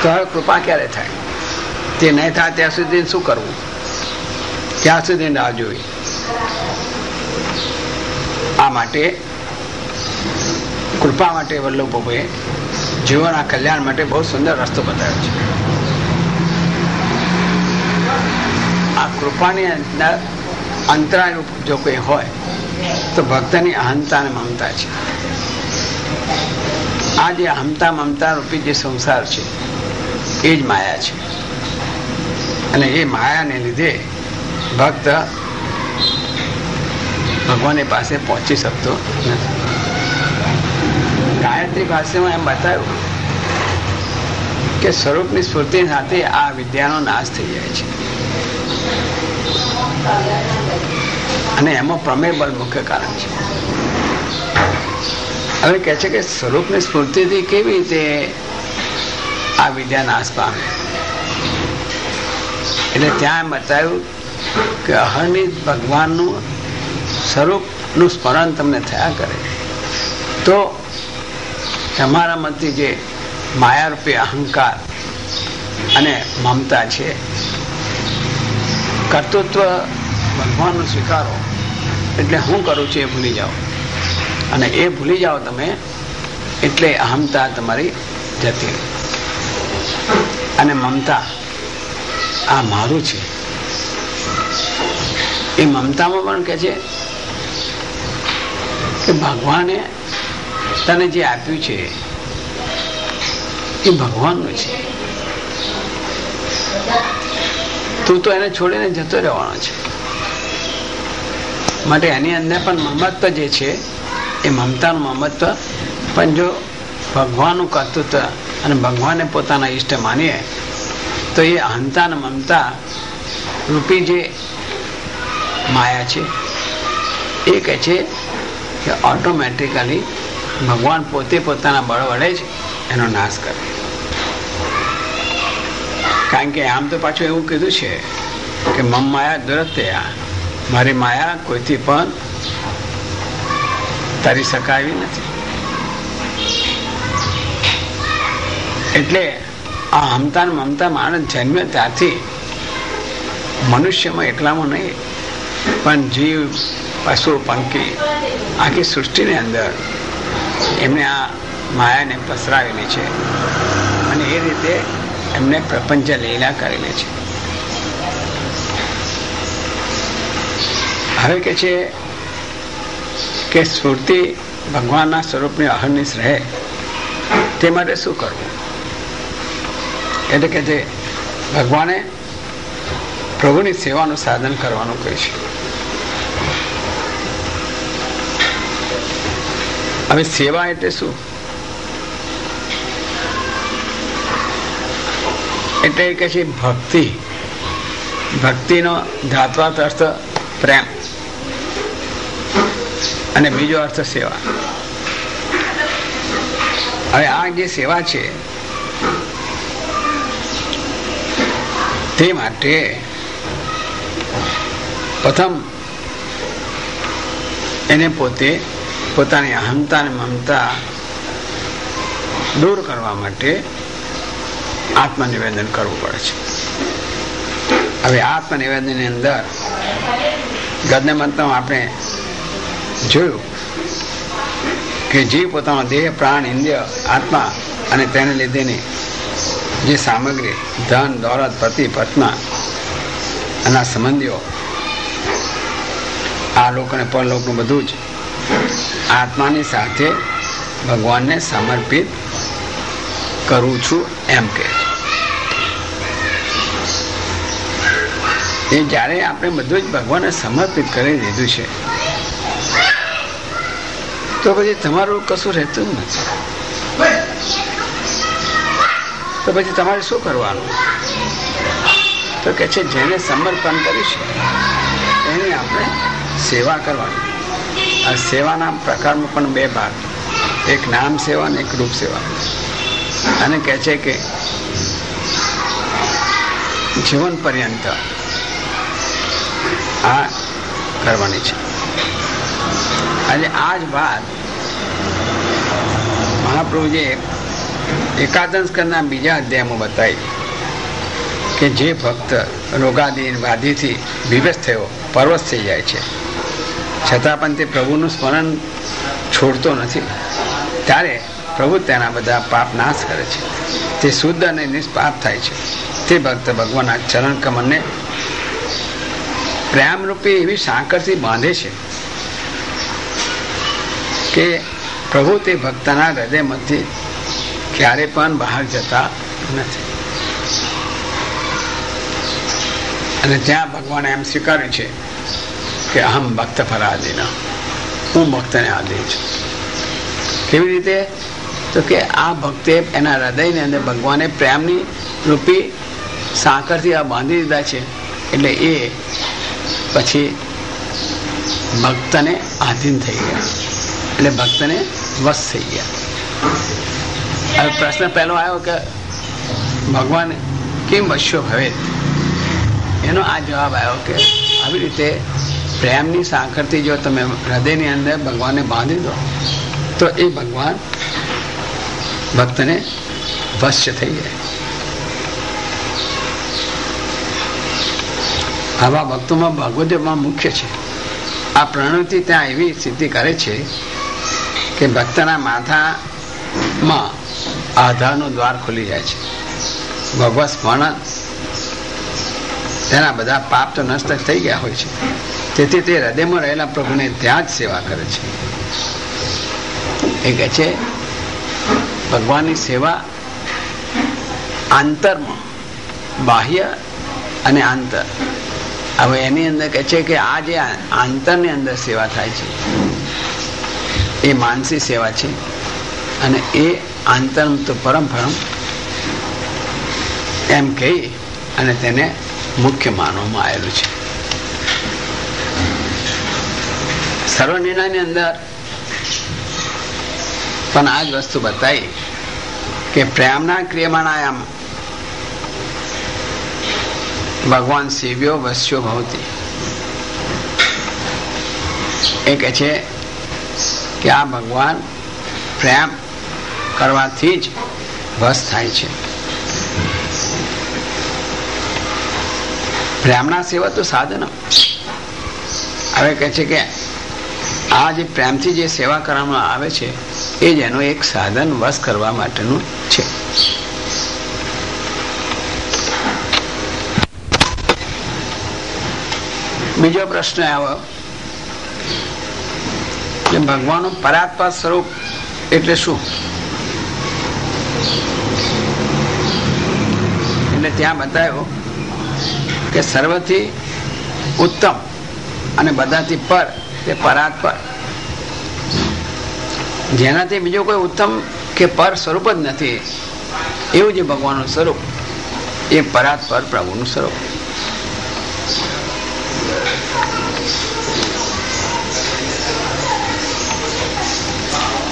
તો હવે કૃપા ક્યારે થાય? તે નહીં થાય ત્યાં સુધી શું કરવું? ત્યાં સુધી રાહ જોવી. આ માટે કૃપા માટે વલ્લભ પ્રભુએ જીવોના કલ્યાણ માટે બહુ સુંદર રસ્તો બતાવ્યો છે. આ કૃપાની અંદર અંતરાય જો કોઈ હોય તો ભક્તની અહંતા અને મમતા છે. આ જે અહંતા મમતા રૂપી જે સંસાર છે એ જ માયા છે. અને એ માયાને લીધે ભક્ત ભગવાનની પાસે પહોંચી શકતો નથી. ગાયત્રી ભાષ્યમાં એમ બતાવ્યું કે સ્વરૂપની સ્ફૂર્તિ સાથે આ વિદ્યાનો નાશ થઈ જાય છે. અને એમાં પ્રમેય બળ મુખ્ય કારણ છે. હવે કહે છે કે સ્વરૂપની સ્ફૂર્તિથી કેવી રીતે આ વિદ્યા નાશ પામે? એટલે ત્યાં એમ બતાવ્યું કે અહર્નિશ ભગવાનનું સ્વરૂપનું સ્મરણ તમને થયા કરે તો તમારામાંથી જે માયારૂપી અહંકાર અને મમતા છે, કર્તૃત્વ ભગવાનનું સ્વીકારો એટલે હું કરું છું એ ભૂલી જાઓ. અને એ ભૂલી જાઓ તમે એટલે અહંતા તમારી જતી. અને મમતા આ મારું છે એ મમતામાં પણ કહે છે કે ભગવાને તને જે આપ્યું છે એ ભગવાનનું છે. તું તો એને છોડીને જતો રહેવાનો છે. માટે એની અંદર પણ મમત્વ જે છે એ મમતાનું મમત્વ પણ જો ભગવાનનું કર્તૃત્વ અને ભગવાનને પોતાના ઈષ્ટ માનીએ તો એ અહંતા અને મમતા રૂપી જે માયા છે એ કહે છે કે ઓટોમેટિકલી ભગવાન પોતે પોતાના બળ વડે જ એનો નાશ કરે. કારણ કે આમ તો પાછું એવું કીધું છે કે મમ માયા દુરત્યા, મારી માયા કોઈથી પણ તરી શકાવી નથી. એટલે આ હમતા ને મમતા માણસ જન્મે ત્યારથી મનુષ્યમાં એકલામાં નહીં પણ જીવ, પશુ, પંખી આખી સૃષ્ટિની અંદર એમને આ માયાને પસરાવેલી છે અને એ રીતે એમને પ્રપંચ લીલા કરેલી છે. હવે કે છે કે સ્ફૂર્તિ ભગવાનના સ્વરૂપની અહર્નિશ રહે તે માટે શું કરવું? એટલે કે જે ભગવાને પ્રભુની સેવાનું સાધન કરવાનું કહે છે. હવે સેવા એટલે શું? એટલે કે છે ભક્તિ. ભક્તિનો ધાત્વાર્થ અર્થ પ્રેમ અને બીજો અર્થ સેવા. હવે આ જે સેવા છે તે માટે પ્રથમ એને પોતે પોતાની અહંતા અને મમતા દૂર કરવા માટે આત્મનિવેદન કરવું પડે છે. હવે આત્મનિવેદનની અંદર ગદ્ય મંત્રમાં આપણે જોયું કે જીવ પોતાનો દેહ, પ્રાણ, ઇન્દ્રિય, આત્મા અને તેને લીધેની જે સામગ્રી, ધન, દોલત, પતિ, પત્ના અને સંબંધીઓ, આ લોક અને પરલોકનું બધું જ આત્માની સાથે ભગવાનને સમર્પિત કરું છું એમ કે એ જ્યારે આપણે બધું જ ભગવાનને સમર્પિત કરી દીધું છે તો પછી તમારું કશું રહેતું જ નથી. તો પછી તમારે શું કરવાનું? તો કે છે જેને સમર્પણ કર્યું છે એની આપણે સેવા કરવાની. આ સેવાના પ્રકારમાં પણ બે ભાગ, એક નામ સેવા અને એક રૂપ સેવા. અને કહે છે કે જીવન પર્યંત આ કરવાની છે. આજે આ જ વાત મહાપ્રભુજીએ એકાદશ સ્કંદના બીજા અધ્યાયમાં બતાવી કે જે ભક્ત રોગાદી વ્યાધિથી વિવશ થયો પરવશ થઈ જાય છે, છતાં પણ તે પ્રભુનું સ્મરણ છોડતો નથી, ત્યારે પ્રભુ તેના બધા પાપ નાશ કરે છે, તે શુદ્ધ અને નિષ્પાપ થાય છે. તે ભક્ત ભગવાનના ચરણ કમળને પ્રેમરૂપી એવી સાંકળથી બાંધે છે કે પ્રભુ તે ભક્તના હૃદયમાંથી ક્યારે પણ બહાર જતા નથી. અને ત્યાં ભગવાને એમ સ્વીકાર્યું છે કે અહમ ભક્ત પરાધીન, હું ભક્તને આધીન છું. કેવી રીતે? તો કે આ ભક્તે એના હૃદયની અંદર ભગવાને પ્રેમની રૂપી સાંકળથી આ બાંધી દીધા છે, એટલે એ પછી ભક્તને આધીન થઈ ગયા, એટલે ભક્તને વશ થઈ ગયા. હવે પ્રશ્ન પહેલો આવ્યો કે ભગવાન કેમ વશ્યો ભવે? એનો આ જવાબ આવ્યો કે આવી રીતે પ્રેમની સાંકળથી જો તમે હૃદયની અંદર ભગવાનને બાંધી દો તો એ ભગવાન ભક્તને વશ્ય થઈ જાય. આવા ભક્તોમાં ભગવદ્ગીતામાં મુખ્ય છે. આ પ્રણતિ ત્યાં એવી સ્થિતિ કરે છે કે ભક્તના માથામાં આધારનું દ્વાર ખુલી જાય છે. ભગવત સ્મરણ તેના બધા પાપ તો નષ્ટ થઈ ગયા હોય છે, તેથી તે હૃદયમાં રહેલા પ્રભુને ત્યાં જ સેવા કરે છે. એ કહે છે ભગવાનની સેવા આંતરમાં, બાહ્ય અને આંતર. હવે એની અંદર કહે છે કે આ જે આંતરની અંદર સેવા થાય છે એ માનસી સેવા છે, અને એ આંતર તો પરમ એમ કહી અને તેને મુખ્ય માનવામાં આવેલું છે. સર્વનિર્ણયની અંદર પણ આ જ વસ્તુ બતાવી કે પ્રેમના ક્રિયમાણાયામ ભગવાન સેવ્યો વસ્યો ભવતી. એ કહે છે કે આ ભગવાન પ્રેમ કરવાથી જ વશ થાય છે. પ્રેમના સેવા તો સાધન. હવે કહે છે કે આ જે પ્રેમથી જે સેવા કરવામાં આવે છે એ જ એનું એક સાધન વશ કરવા માટેનું છે. બીજો પ્રશ્ન આવ્યો કે ભગવાનનું પરાત્પર સ્વરૂપ એટલે શું? એટલે ત્યાં બતાવ્યો કે સર્વથી ઉત્તમ અને બધાથી પર તે પરાત્પર, જેનાથી બીજો કોઈ ઉત્તમ કે પર સ્વરૂપ જ નથી એવું જે ભગવાનનું સ્વરૂપ એ પરાત્પર પ્રભુનું સ્વરૂપ.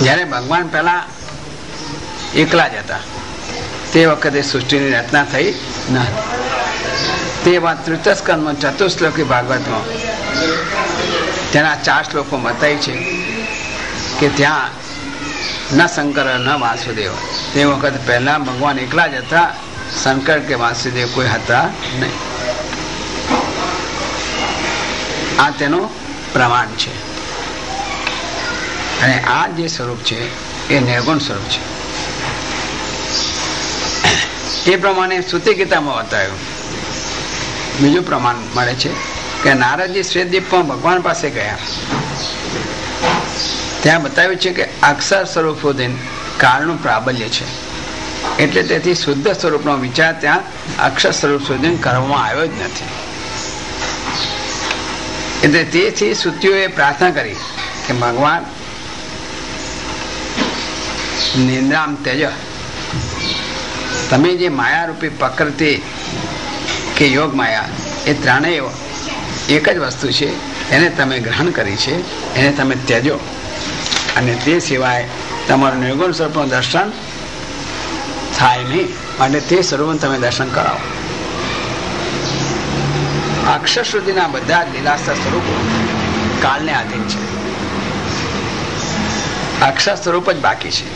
જ્યારે ભગવાન પહેલા એકલા જ હતા તે વખતે સૃષ્ટિની રચના થઈ ન હતી. તે વાત તૃતીય સ્કંદમાં ચતુશ્લોકી ભાગવતમાં તેના 4 શ્લોકો બતાવી છે કે ત્યાં ન શંકર ન વાસુદેવ. તે વખતે પહેલા ભગવાન એકલા જ હતા, શંકર કે વાસુદેવ કોઈ હતા નહીં. આ તેનું પ્રમાણ છે. અને આ જે સ્વરૂપ છે એ નિર્ગુણ સ્વરૂપ છે. એ પ્રમાણે શ્રુતિ ગીતામાં બતાવ્યું. બીજું પ્રમાણ મળે છે કે નારદજી શ્વેતદીપમાં ભગવાન પાસે ગયા, ત્યાં બતાવ્યું છે કે અક્ષર સ્વરૂપ સુધી કાળનું પ્રાબલ્ય છે, એટલે તેથી શુદ્ધ સ્વરૂપનો વિચાર ત્યાં અક્ષર સ્વરૂપ સુધી કરવામાં આવ્યો જ નથી. એટલે તેથી શ્રુતિઓએ પ્રાર્થના કરી કે ભગવાન નિંદ્રામ તેજ, તમે જે માયારૂપી પ્રકૃતિ કે યોગ માયા એ ત્રણેય એક જ વસ્તુ છે, એને તમે ગ્રહણ કરી છે, એને તમે ત્યજો, અને તે સિવાય તમારું નિર્ગુણ સ્વરૂપનું દર્શન થાય નહીં, માટે તે સ્વરૂપનું તમે દર્શન કરાવો. અક્ષર સુધીના બધા લીલાસ્તર સ્વરૂપો કાળને આધીન છે. અક્ષર સ્વરૂપ જ બાકી છે.